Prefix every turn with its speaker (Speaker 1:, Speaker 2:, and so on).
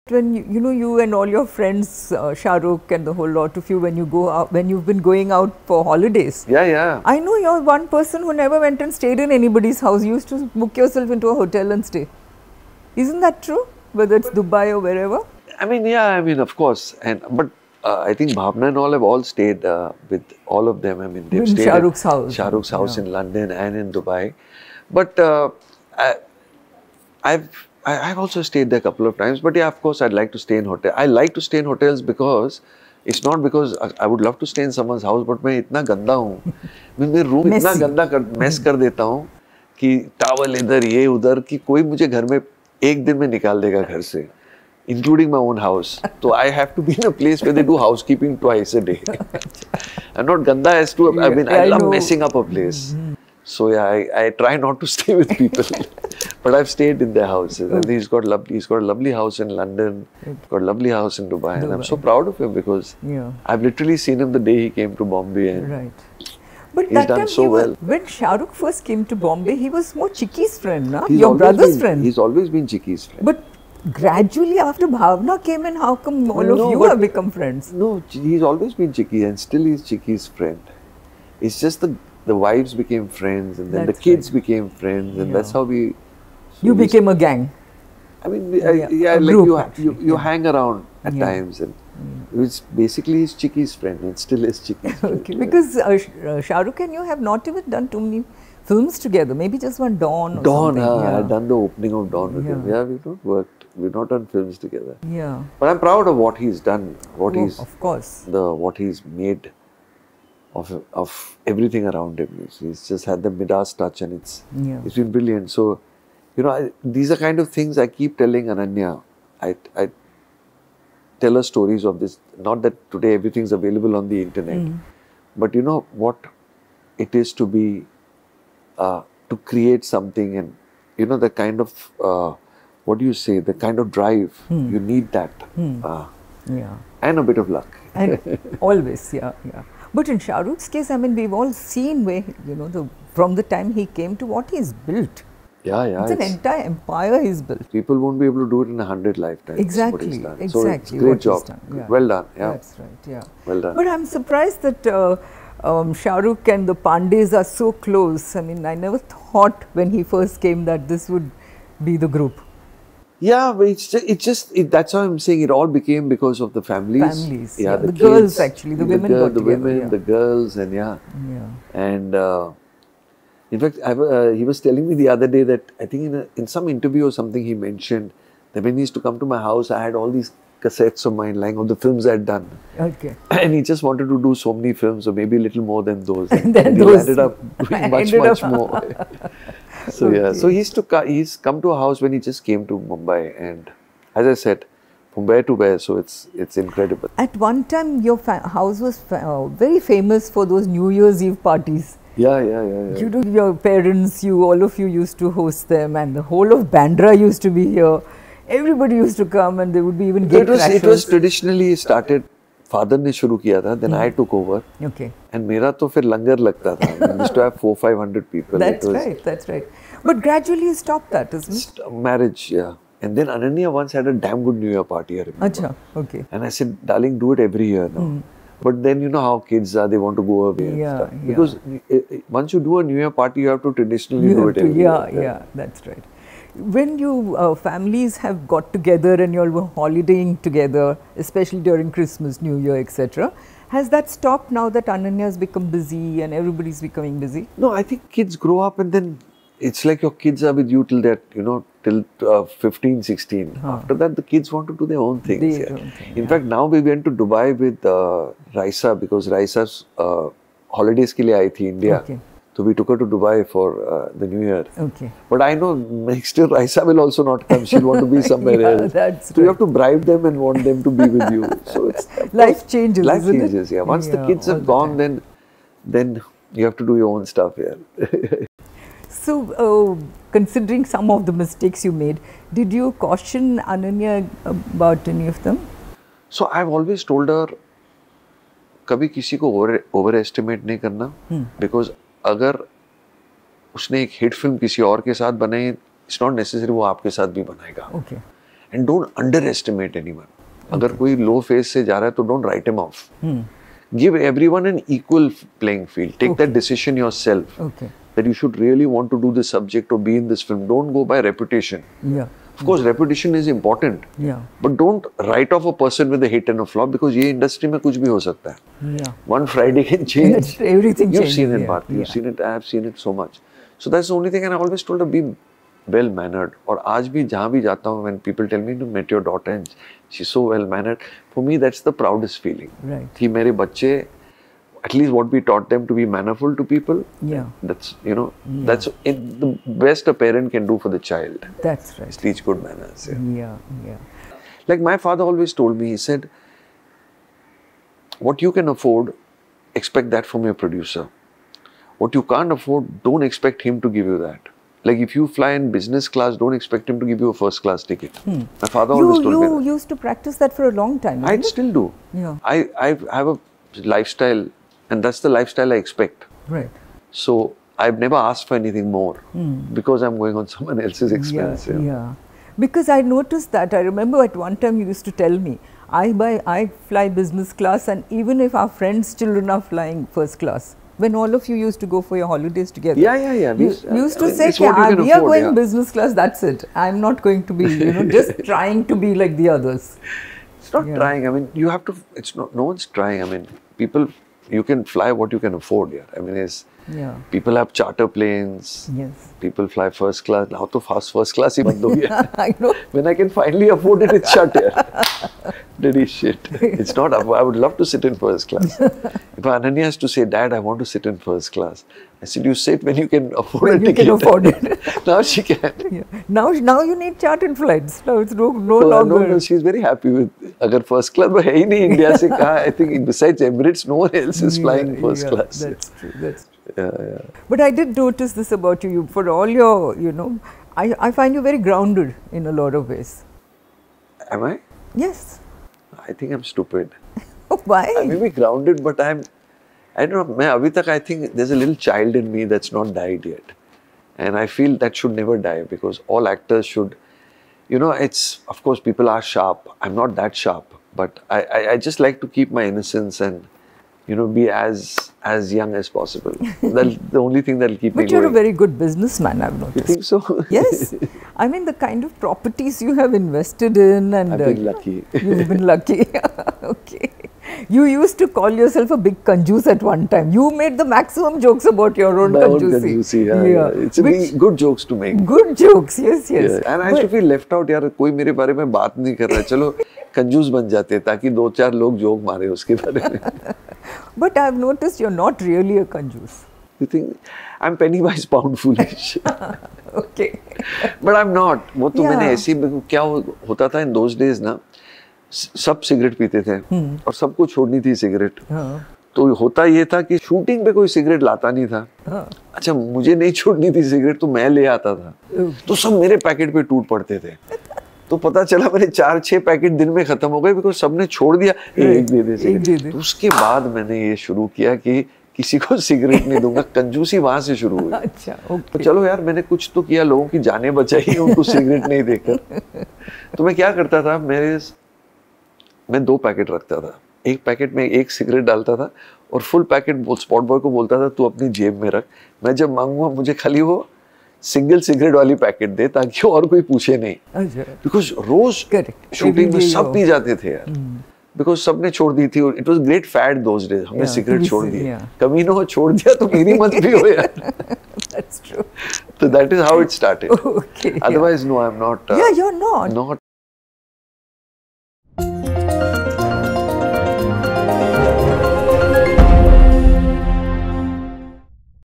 Speaker 1: When you know, you and all your friends, Shah Rukh and the whole lot of you, when you go out, when you've been going out for holidays.
Speaker 2: Yeah, yeah.
Speaker 1: I know you're one person who never went and stayed in anybody's house. You used to book yourself into a hotel and stay. Isn't that true? Whether it's Dubai or wherever?
Speaker 2: I mean, yeah, I mean, of course. But I think Bhavna and all have all stayed with all of them. I mean, they've
Speaker 1: In
Speaker 2: stayed
Speaker 1: Shah
Speaker 2: at
Speaker 1: Rukh's house.
Speaker 2: Shah Rukh's house
Speaker 1: Yeah.
Speaker 2: in London and in Dubai. But I've also stayed there a couple of times. But yeah, of course, I'd like to stay in hotel. I like to stay in hotels because it's not because I would love to stay in someone's house, but मैं इतना गंदा हूँ, मैं मेरे room इतना गंदा mess कर देता हूँ कि टावल इधर ये उधर कि कोई मुझे घर में एक दिन में निकाल देगा घर से, including my own house. So I have to be in a place where they do housekeeping twice a day. I'm not ganda as to, I mean, I love messing up a place. So yeah, I try not to stay with people, but I've stayed in their houses. And he's got a lovely house in London, got a lovely house in Dubai, and I'm so proud of him because I've literally seen him the day he came to Bombay, and
Speaker 1: but
Speaker 2: he's
Speaker 1: that
Speaker 2: done
Speaker 1: time
Speaker 2: so well.
Speaker 1: When Shah Rukh first came to Bombay, he was more Chicky's friend, na? Your brother's friend.
Speaker 2: He's always been Chicky's friend.
Speaker 1: But gradually after Bhavna came in, how come all of you have become friends?
Speaker 2: No, he's always been Chicky and still he's Chicky's friend. It's just the wives became friends and then the kids became friends and that's how we...
Speaker 1: You became a gang.
Speaker 2: I mean, like you hang around at times and it's basically his Chicky's friend and still is Chicky's friend.
Speaker 1: Okay, because Shah Rukh and you have not even done too many films together, maybe just one Dawn or something.
Speaker 2: I've done the opening of Dawn with him. Yeah, we've not worked, we've not done films together.
Speaker 1: Yeah.
Speaker 2: But I'm proud of what he's done, what he's made of everything around him. He's just had the Midas touch and it's been brilliant. So, you know, these are kind of things I keep telling Ananya. I tell her stories of this, not that today everything's available on the internet, but you know what it is to be, to create something and, you know, the kind of, what do you say, the kind of drive, you need that. And a bit of luck.
Speaker 1: And always, But in Shah Rukh's case, I mean, we've all seen where, you know, from the time he came to what he's built.
Speaker 2: It's
Speaker 1: an entire empire he's built.
Speaker 2: People won't be able to do it in 100 lifetimes.
Speaker 1: Exactly,
Speaker 2: exactly. So it's a great job. Well done. Yeah.
Speaker 1: That's right,
Speaker 2: Well done.
Speaker 1: But I'm surprised that Shah Rukh and the Pandeys are so close. I mean, I never thought when he first came that this would be the group.
Speaker 2: Yeah, but that's how I'm saying it all became because of the families.
Speaker 1: Yeah,
Speaker 2: the
Speaker 1: girls actually, the women got together.
Speaker 2: The women, the girls, and And in fact, he was telling me the other day that I think in some interview or something he mentioned that when he used to come to my house, I had all these cassettes of mine lying of the films I had done.
Speaker 1: Okay.
Speaker 2: And he just wanted to do so many films, or maybe a little more than those. And
Speaker 1: then
Speaker 2: he ended up doing much more. So so he's come to a house when he just came to Mumbai, and as I said, from where to where, so it's incredible.
Speaker 1: At one time, your house was very famous for those New Year's Eve parties.
Speaker 2: Yeah.
Speaker 1: You know, your parents, all of you used to host them, and the whole of Bandra used to be here. Everybody used to come, and there would be even gate crashers.
Speaker 2: It was traditionally started. Father ने शुरू किया था, then I took over.
Speaker 1: Okay.
Speaker 2: And मेरा तो फिर लंगर लगता था. We used to have 400-500 people.
Speaker 1: That's right. But gradually you stopped that, isn't it?
Speaker 2: Marriage, yeah. And then Ananya once had a damn good New Year party, I remember.
Speaker 1: Achha, okay.
Speaker 2: And I said, darling, do it every year now. But then you know how kids are, they want to go away and stuff. Because once you do a New Year party, you have to traditionally do it every year.
Speaker 1: Yeah, that's right. When you families have got together and you all were holidaying together, especially during Christmas, New Year, etc., has that stopped now that Ananya has become busy and everybody's becoming busy?
Speaker 2: No, I think kids grow up and then it's like your kids are with you till that, you know, till 15, 16. After that, the kids want to do their own things. In fact, now we went to Dubai with Raisa because Raisa's holidays ke liye aayi thi India.
Speaker 1: Okay.
Speaker 2: So we took her to Dubai for the New Year.
Speaker 1: Okay.
Speaker 2: But I know next year Raisa will also not come. She'll want to be somewhere else.
Speaker 1: That's
Speaker 2: so you have to bribe them and want them to be with you. So it's
Speaker 1: life changes.
Speaker 2: Life changes. Yeah. Once the kids have gone, then you have to do your own stuff. Yeah.
Speaker 1: So considering some of the mistakes you made, did you caution Ananya about any of them?
Speaker 2: So I've always told her, कभी किसी को overestimate नहीं करना, because अगर उसने एक hit film किसी और के साथ बनाई, it's not necessary वो आपके साथ भी बनाएगा.
Speaker 1: Okay.
Speaker 2: and don't underestimate anyone. अगर कोई low phase से जा रहा है तो don't write him off. Give everyone an equal playing field. Take that decision yourself. That you should really want to do this subject or be in this film. Don't go by reputation. Of course, reputation is important. But don't write off a person with a hit and a flop, because ये industry में कुछ भी हो सकता है. One Friday can change.
Speaker 1: Everything
Speaker 2: You've
Speaker 1: changes.
Speaker 2: seen it, Bharti. You've seen it. I have seen it so much. So that's the only thing. And I always told her, be well mannered. और आज भी जहाँ भी जाता हूँ, when people tell me to meet your daughter and she's so well mannered, for me that's the proudest feeling.
Speaker 1: Right.
Speaker 2: कि मेरे बच्चे, at least what we taught them to be mannerful to people. That's, you know, that's the best a parent can do for the child.
Speaker 1: That's right.
Speaker 2: Is teach good manners.
Speaker 1: Yeah.
Speaker 2: Like my father always told me, he said, what you can afford, expect that from your producer. What you can't afford, don't expect him to give you that. Like if you fly in business class, don't expect him to give you a first class ticket. My father always told me that.
Speaker 1: You used to practice that for a long time.
Speaker 2: I still do.
Speaker 1: Yeah.
Speaker 2: I have a lifestyle, and that's the lifestyle I expect.
Speaker 1: Right.
Speaker 2: So I've never asked for anything more because I'm going on someone else's expense.
Speaker 1: Yeah. Because I noticed that. I remember at one time you used to tell me, I fly business class, and even if our friends' children are flying first class, when all of you used to go for your holidays together.
Speaker 2: Yeah.
Speaker 1: You used to say, we are going business class, that's it. I'm not going to be, just trying to be like the others.
Speaker 2: It's not trying. I mean, you have to, it's not, no one's trying. I mean, people, you can fly what you can afford. I mean, people have charter planes.
Speaker 1: Yes.
Speaker 2: People fly first class. Now to first class hi band ho gaya.
Speaker 1: I know.
Speaker 2: When I can finally afford it, it's shut here. Dirty shit. It's not, I would love to sit in first class. If Ananya has to say, Dad, I want to sit in first class, I said, you sit when you can afford it.
Speaker 1: When you can afford it.
Speaker 2: Now she can.
Speaker 1: Yeah. Now you need chartered flights. Now it's no longer.
Speaker 2: No, she's very happy with, agar first class hai hi nahi India se kaha, I think besides Emirates, no one else is flying first class.
Speaker 1: That's true.
Speaker 2: Yeah.
Speaker 1: But I did notice this about you. For all your, I find you very grounded in a lot of ways.
Speaker 2: Am I?
Speaker 1: Yes.
Speaker 2: I think I'm stupid.
Speaker 1: Why?
Speaker 2: I may be grounded, but I don't know. I think there's a little child in me that's not died yet. And I feel that should never die, because all actors should, it's, of course, people are sharp. I'm not that sharp, but I just like to keep my innocence and, be as young as possible. That's the only thing that'll keep me going.
Speaker 1: But you're a very good businessman, I've noticed.
Speaker 2: You think so?
Speaker 1: Yes. I mean, the kind of properties you have invested in, and
Speaker 2: I've been lucky.
Speaker 1: You've been lucky. Okay. You used to call yourself a big kanjoos at one time. You made the maximum jokes about your own kanjoosi.
Speaker 2: Yeah. It's good jokes to make.
Speaker 1: Good jokes, yes.
Speaker 2: Yeah. And I used to feel left out. यार कोई मेरे बारे में बात नहीं कर रहा है. चलो कंजूस बन जाते ताकि 2-4 लोग जोक मारे उसके बारे में.
Speaker 1: But I've noticed you're not really a kanjoos.
Speaker 2: You think I'm penny wise, pound foolish?
Speaker 1: Okay.
Speaker 2: But I'm not. वो तो मैंने ऐसी क्या होता था in those days ना, सब सिगरेट पीते थे और सबको छोड़नी थी सिगरेट. तो होता ये था कि शूटिंग पे कोई सिगरेट लाता नहीं था. अच्छा, मुझे नहीं छोड़नी थी सिगरेट तो मैं ले आता था. तो सब मेरे पैकेट पे टूट पड़ते थे. तो पता चला मेरे 4-6 पैकेट दिन में खत्म हो गए, बिकॉज सबने छोड़ दिया. एक दे दे. तो उसके बाद मैंने ये शुरू किया कि किसी को सिगरेट नहीं दूंगा. कंजूसी वहां से शुरू हुई.
Speaker 1: अच्छा,
Speaker 2: तो चलो यार, मैंने कुछ तो किया, लोगों की जानें बचाई उनको सिगरेट नहीं देकर. तो मैं क्या करता था, मैं 2 पैकेट रखता था. एक पैकेट में एक सिगरेट डालता था और फुल पैकेट स्पॉट बॉय को बोलता था तू अपनी जेब में रख, मैं जब मांगूंगा मुझे खाली वो सिंगल सिगरेट वाली पैकेट दे, ताकि और कोई पूछे नहीं. बिकॉज रोज शूटिंग में सब पी जाते थे यार, बिकॉज सबने छोड़ दी थी. It was great fad those days. हमने सिगरेट छोड़ दी. कमीनों छोड़ दिया तो मेरी मत भी हो यार.
Speaker 1: That's true.
Speaker 2: So that is how it started.
Speaker 1: Okay.
Speaker 2: Otherwise, no, I'm not.
Speaker 1: Yeah, you're not.
Speaker 2: Not